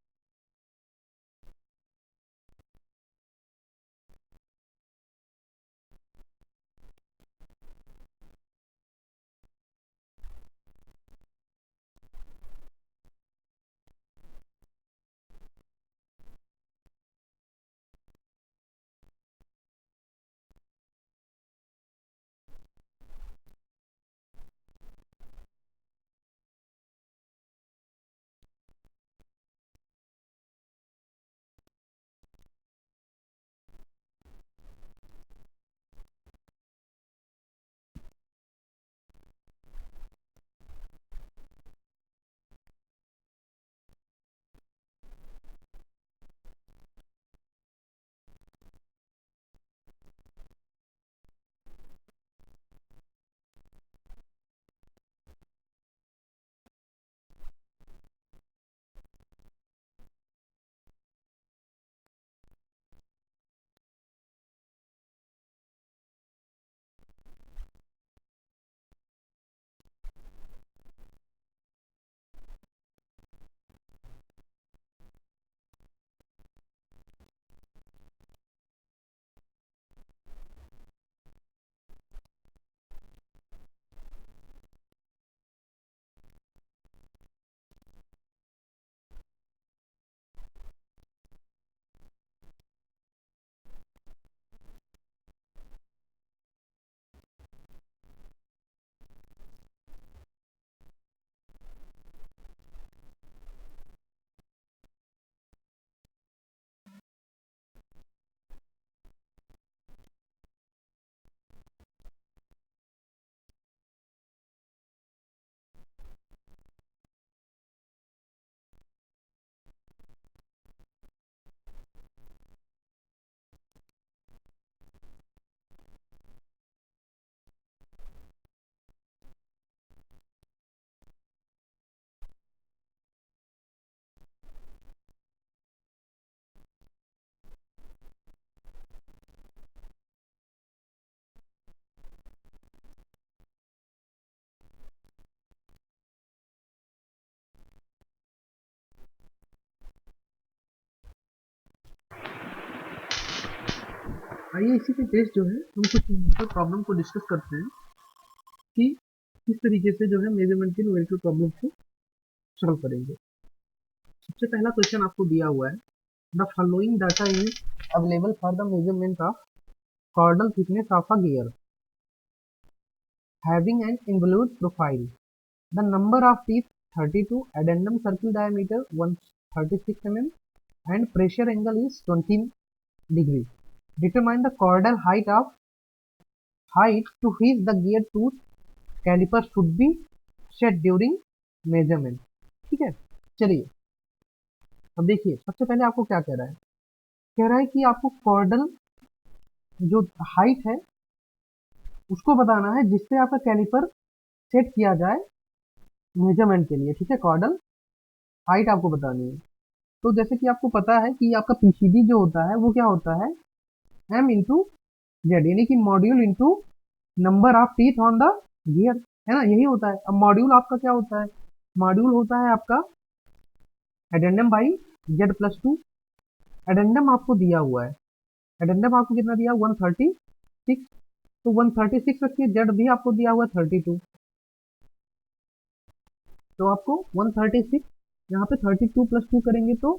आइए इसी के बेस जो है हम कुछ न्यूमेरिकल प्रॉब्लम को डिस्कस करते हैं कि किस तरीके से जो है मेजरमेंट की न्यूमेरिकल प्रॉब्लम को सॉल्व करेंगे। सबसे पहला क्वेश्चन आपको दिया हुआ है, the following data is available for the measurement of chordal thickness of a gear having an involute profile, the number of teeth 32, addendum circle diameter 136 mm and pressure angle is 20 degree. Determine the chordal height to which the gear tooth caliper should be set during measurement। ठीक है, चलिए अब देखिए सबसे पहले आपको क्या कह रहा है कि आपको कॉर्डल जो हाइट है उसको बताना है जिससे आपका कैलिपर सेट किया जाए मेजरमेंट के लिए। ठीक है, कॉर्डल हाइट आपको बतानी है। तो जैसे कि आपको पता है कि आपका पीसीडी जो होता है वो क्या होता है, m इंटू जेड, यानी कि module into number of teeth on the gear, है ना, यही होता है। अब मॉड्यूल आपका क्या होता है, मॉड्यूल होता है आपका एडेंडम बाई z+2। एडेंडम आपको दिया हुआ है, एडेंडम आपको कितना दिया, 136, तो 136 रखिए, जेड भी आपको दिया हुआ है 32, तो आपको 136 यहाँ पे 32 + 2 करेंगे तो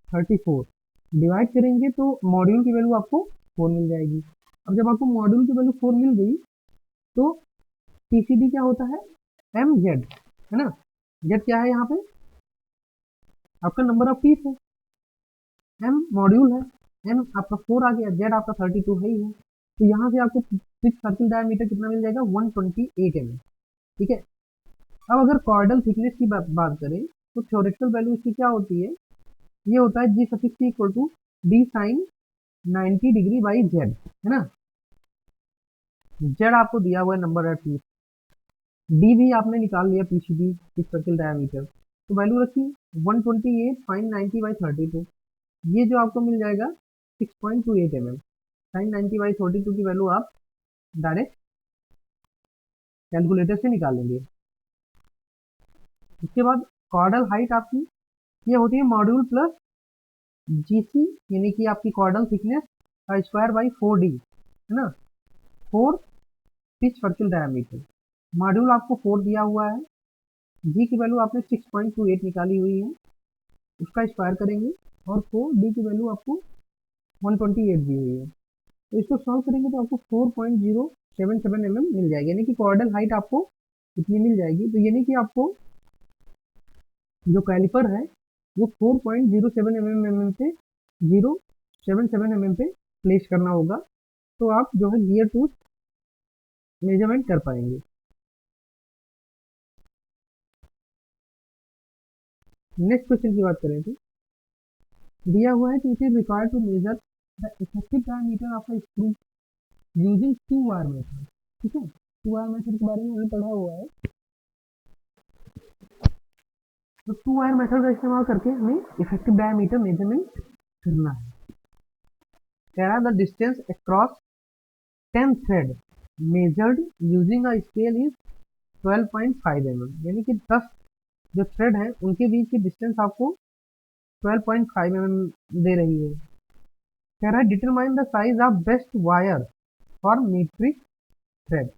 34, डिवाइड करेंगे तो मॉड्यूल की वैल्यू आपको 4 मिल जाएगी। अब जब आपको मॉड्यूल की वैल्यू 4 मिल गई तो पीसीडी क्या होता है, एम जेड, है ना, जेड क्या है यहाँ पे आपका नंबर ऑफ टीथ है, एम मॉड्यूल है, एम आपका 4 आ गया, जेड आपका 32 है ही है, तो यहाँ से आपको पिच सर्किल डायमीटर कितना मिल जाएगा, 128 mm। ठीक है, अब अगर कॉर्डल थिकनेस की बात करें तो थ्योरेटिकल वैल्यू इसकी क्या होती है, ये होता है G equal to D sine 90 degree by Z, है ना, जेड आपको दिया हुआ है नंबर ऑफ टीथ, डी भी आपने निकाल लिया, पीसीबी पिच सर्किल डायमीटर, तो वैल्यू रखी 128 फाइन 90/32, ये जो आपको मिल जाएगा 6.28 mm। साइन 90/32 की वैल्यू आप डायरेक्ट कैलकुलेटर से निकालेंगे। उसके बाद कॉर्डल हाइट आपकी ये होती है मॉड्यूल प्लस जीसी, यानी कि आपकी कॉर्डल थिकनेस का स्क्वायर बाई 4d, है ना, 4 पिच सर्किल डायमीटर। मॉड्यूल आपको 4 दिया हुआ है, जी की वैल्यू आपने 6.28 निकाली हुई है, उसका स्क्वायर करेंगे, और 4 डी की वैल्यू आपको 128 दी हुई है, तो इसको सॉल्व करेंगे तो आपको 4.077 mm मिल जाएगी, यानी कि कॉर्डल हाइट आपको इतनी मिल जाएगी। तो यानी कि आपको जो कैलिपर है वो 4.07 mm पे 077 mm पे प्लेस करना होगा, तो आप जो है गियर टूथ मेजरमेंट कर पाएंगे। नेक्स्ट क्वेश्चन की बात करें तो दिया हुआ है कि it is required to measure the effective diameter of a screw using 2 wire method. ठीक है, 2 वायर मेथड के बारे में हमने पढ़ा हुआ है, तो 2 वायर मेथड का इस्तेमाल करके हमें इफेक्टिव डायमीटर मेजरमेंट करना है। कह रहा है the distance across 10 thread measured using a scale is 12.5 mm, यानी कि 10 जो थ्रेड है उनके बीच की डिस्टेंस आपको 12.5 mm दे रही है। कह रहा है determine the size of best wire for metric thread.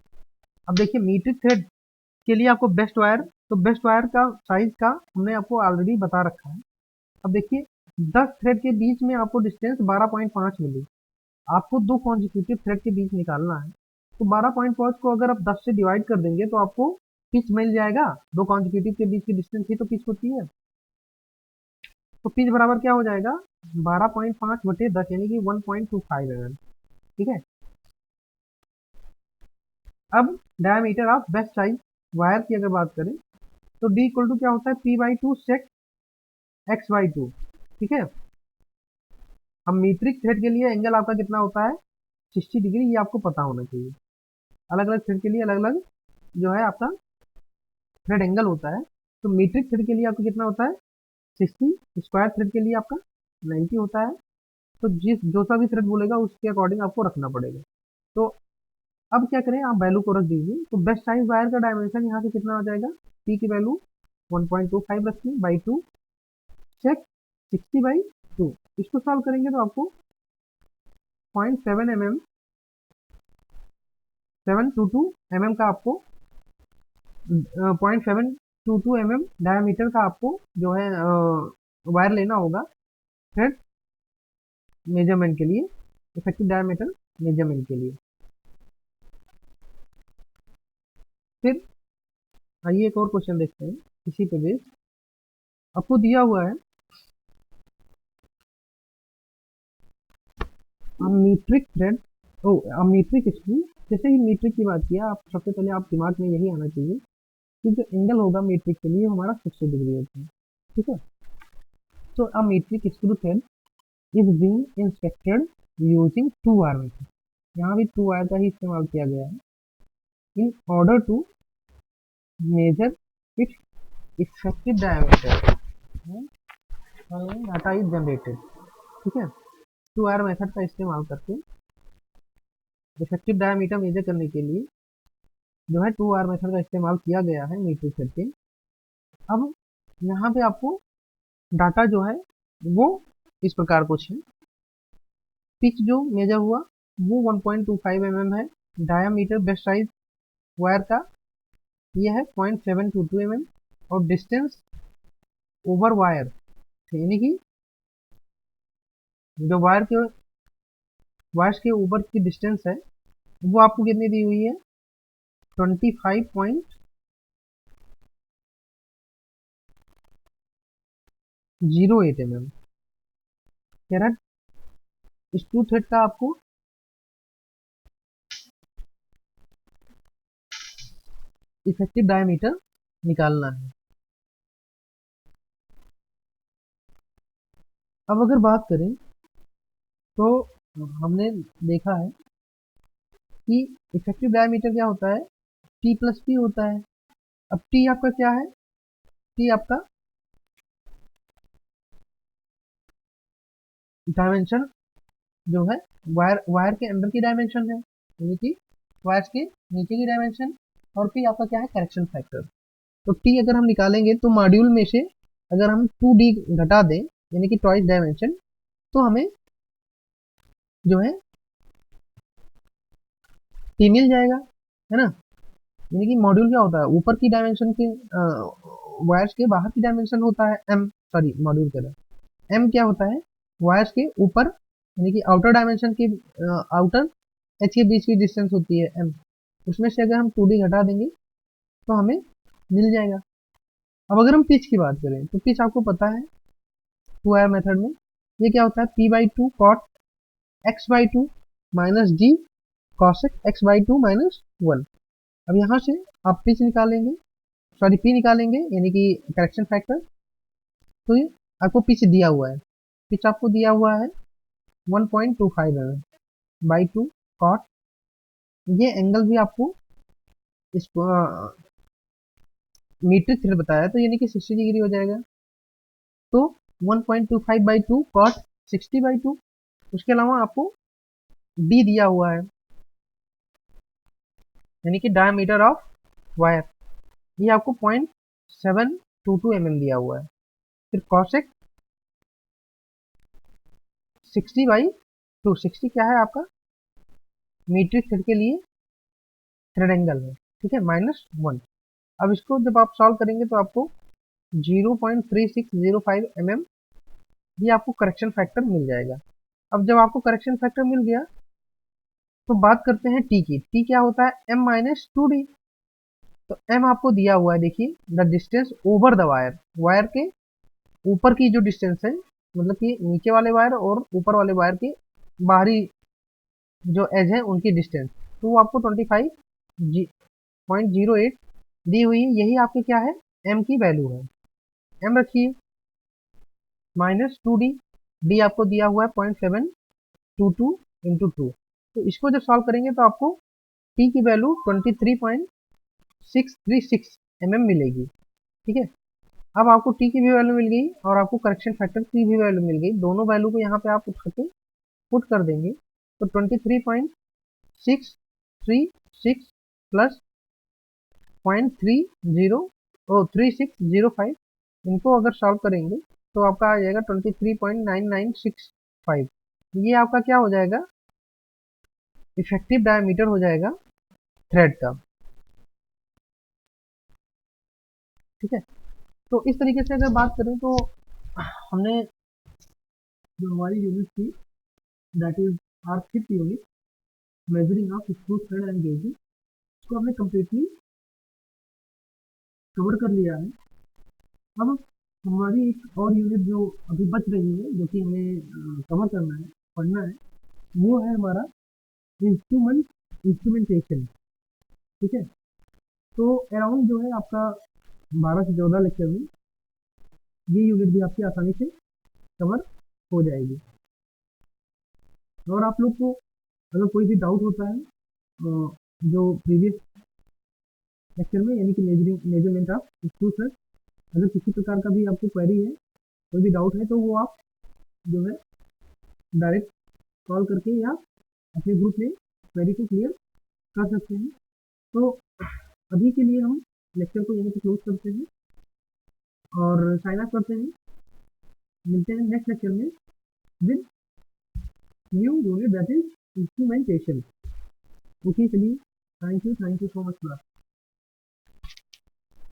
अब देखिए मीट्रिक थ्रेड के लिए आपको बेस्ट वायर, तो बेस्ट वायर का साइज का हमने आपको ऑलरेडी बता रखा है। अब देखिए 10 थ्रेड के बीच में आपको डिस्टेंस 12.5 मिली, आपको दो कॉन्जिक्यूटिव थ्रेड के बीच निकालना है, तो 12.5 को अगर आप 10 से डिवाइड कर देंगे तो आपको पिच मिल जाएगा। दो कॉन्जिक्यूटिव के बीच की डिस्टेंस ही तो पिच होती है, तो पिच बराबर क्या हो जाएगा 12.5/10, यानी कि 1.25 mm। ठीक है, अब diameter of best size wire की अगर बात करें तो D इक्वल टू क्या होता है P/2 सेक X/2। ठीक है, अब मीट्रिक थ्रेड के लिए एंगल आपका कितना होता है 60 डिग्री, ये आपको पता होना चाहिए। अलग अलग थ्रेड के लिए अलग अलग जो है आपका थ्रेड एंगल होता है, तो मीट्रिक थ्रेड के लिए आपका कितना होता है 60, स्क्वायर थ्रेड के लिए आपका 90 होता है, तो जो सा भी थ्रेड बोलेगा उसके अकॉर्डिंग आपको रखना पड़ेगा। तो अब क्या करें, आप वैल्यू को रख दीजिए, तो बेस्ट साइज वायर का डायमेंशन यहाँ से कितना हो जाएगा, पी की वैल्यू 1.25 रखिए बाई 2 चेक 60/2, इसको सॉल्व करेंगे तो आपको 0.7 mm 722 mm का आपको 0.722 mm डायमीटर का आपको जो है वायर लेना होगा थ्रेड मेजरमेंट के लिए, इफेक्टिव डायमीटर मेजरमेंट के लिए। फिर आइए एक और क्वेश्चन देखते हैं इसी पे बेस। आपको दिया हुआ है मीट्रिक थ्रेड मीट्रिक स्क्रू। जैसे ही मीट्रिक की बात किया, आप सबसे पहले आप दिमाग में यही आना चाहिए कि जो एंगल होगा मीट्रिक के लिए हमारा 60 डिग्री होता है। ठीक है, तो अब metric screw thread is being inspected using 2 wire method, यहाँ भी 2 वायर का ही इस्तेमाल किया गया है in order to measure its effective diameter data is generated. ठीक है, 2 वायर मेथड का इस्तेमाल करके इफेक्टिव डायमीटर मेजर करने के लिए जो है 2 वायर मेथड का इस्तेमाल किया गया है मीट्रिक थ्रेड के। अब यहाँ पे आपको डाटा जो है वो इस प्रकार कुछ है, पिच जो मेजर हुआ वो 1.25 mm है, डायमीटर बेस्ट साइज वायर का ये है 0.722 mm, और डिस्टेंस ओवर वायर यानी कि जो वायर्स के ऊपर की डिस्टेंस है वो आपको कितनी दी हुई है 25.08 mm। कह रहा है स्क्रू थ्रेड का आपको इफेक्टिव डायमीटर निकालना है। अब अगर बात करें तो हमने देखा है कि इफेक्टिव डायमीटर क्या होता है T+P होता है, अब टी आपका क्या है, टी आपका डायमेंशन जो है वायर के अंदर की डायमेंशन है, यानी कि वायर्स के नीचे की डायमेंशन, और पी आपका क्या है, करेक्शन फैक्टर। तो टी अगर हम निकालेंगे तो मॉड्यूल में से अगर हम 2D घटा दें यानी कि ट्वाइस डायमेंशन, तो हमें जो है टी मिल जाएगा, है ना। यानी कि मॉड्यूल क्या होता है, ऊपर की डायमेंशन के वायर्स के बाहर की डायमेंशन होता है एम, सॉरी मॉड्यूल के अंदर एम क्या होता है, वायर्स के ऊपर यानी कि आउटर डायमेंशन की आउटर एच के बीच की डिस्टेंस होती है एम, उसमें से अगर हम 2D घटा देंगे तो हमें मिल जाएगा। अब अगर हम पिच की बात करें तो पिच आपको पता है 2 वायर मेथड में ये क्या होता है, p/2 cot x/2 minus d cosec x/2 minus 1। अब यहाँ से आप पिच निकालेंगे, सॉरी पी निकालेंगे यानी कि करेक्शन फैक्टर, तो ये आपको पिच दिया हुआ है, पिच आपको दिया हुआ है 1.25 mm बाई 2 cot, ये एंगल भी आपको इसको मीट्रिक थ्रेड बताया तो यानी कि 60 डिग्री हो जाएगा। तो 1.25 बाई 2 cot 60/2, उसके अलावा आपको डी दिया हुआ है यानी कि डायमीटर ऑफ वायर, ये आपको 0.722 mm दिया हुआ है। फिर कॉसेक 60/2, 60 क्या है आपका मीट्रिक थ्रेड के लिए थ्रेड एंगल है, ठीक है, -1। अब इसको जब आप सॉल्व करेंगे तो आपको 0.3605 mm ये आपको करेक्शन फैक्टर मिल जाएगा। अब जब आपको करेक्शन फैक्टर मिल गया तो बात करते हैं टी की, टी क्या होता है m-2d। तो m आपको दिया हुआ है, देखिए the distance over the wire, wire के ऊपर की जो डिस्टेंस है, मतलब कि नीचे वाले वायर और ऊपर वाले वायर के बाहरी जो एज है उनकी डिस्टेंस, तो वो आपको 25.08 दी हुई है, यही आपकी क्या है m की वैल्यू है। m रखिए -2d, d आपको दिया हुआ है 0.722 इंटू 2, तो इसको जब सॉल्व करेंगे तो आपको t की वैल्यू 23.636 mm मिलेगी, ठीक है। अब आपको t की भी वैल्यू मिल गई और आपको करेक्शन फैक्टर की भी वैल्यू मिल गई, दोनों वैल्यू को यहाँ पे आप उठा के पुट कर देंगे तो 23.636 प्लस 3605, इनको अगर सॉल्व करेंगे तो आपका आ जाएगा 23.9965, ये आपका क्या हो जाएगा, इफेक्टिव डायमीटर हो जाएगा थ्रेड का, ठीक है। तो इस तरीके से अगर बात करें तो हमने जो हमारी यूनिट थी that is our 5th unit measuring of screw thread and gauging, इसको हमने कम्प्लीटली कवर कर लिया है। अब हमारी एक और यूनिट जो अभी बच रही है जो कि हमें कवर करना है, पढ़ना है, वो है हमारा इंस्ट्रूमेंटेशन, ठीक है। तो अराउंड जो है आपका 12 से 14 लेक्चर में ये यूनिट भी आपकी आसानी से कवर हो जाएगी। और आप लोग को अगर कोई भी डाउट होता है जो प्रीवियस लेक्चर में यानी कि मेजरमेंट ऑफ स्क्रू थ्रेड, अगर किसी प्रकार का भी आपको क्वेरी है, कोई भी डाउट है, तो वो आप जो है डायरेक्ट कॉल करके या अपने ग्रुप में क्वेरी को क्लियर कर सकते हैं। तो अभी के लिए हम लेक्चर को यहीं पे क्लोज करते हैं और साइन अप करते हैं, मिलते हैं नेक्स्ट लेक्चर में with new unit that is instrumentation. Okay चलिए, थैंक यू सो मच।